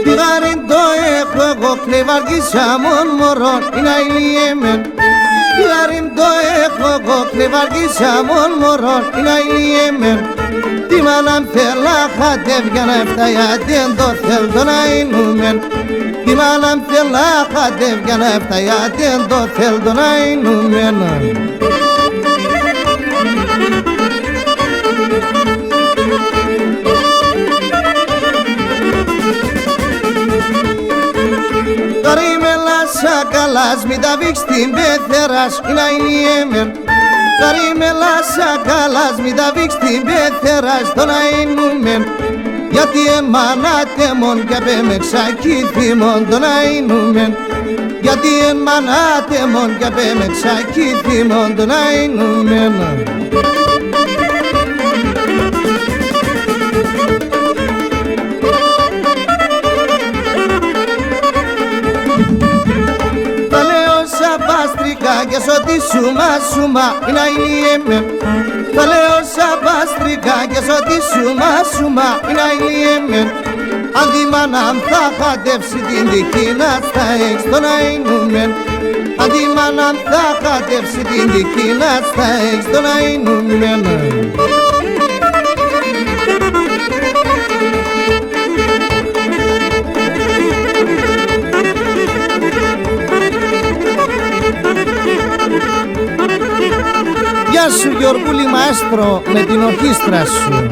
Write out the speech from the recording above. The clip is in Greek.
Τι γάριν το έχω εγώ κλεβαργίσα μον μωρόν είναι αηλιέμεν. Τι γάριν το έχω εγώ κλεβαργίσα μον μωρόν είναι αηλιέμεν. Τι μάναν θέλα χατεύγια να έφταγια δεν το θέλ τον αεινούμεν. Τι μάναν θέλα χατεύγια να έφταγια δεν το θέλ τον αεινούμεν. Καλάς μη τα βήξ την πεθεράς είναι αηλιέμεν. Καρίμελάσα καλάς μη τα βήξ την πεθεράς τον αεινούμεν. Γιατί εμμανάτε μον και απέμεξακι θυμον τον αεινούμεν. Γιατί εμμανάτε μον και απέμεξακι θυμον τον αεινούμεν. Και σ' ό,τι σούμα είναι αηλιέμεν. Τα λέω σαν παστρικά και σ' ό,τι σούμα είναι αηλιέμεν. Αν τη μάνα θα χατεύσει την δική να στα έχεις τον αεινούμεν. Αν τη μάνα θα χατεύσει την δική να στα έχεις τον αεινούμεν. Γεια σου Γιωργούλη μαέστρο με την ορχήστρα σου.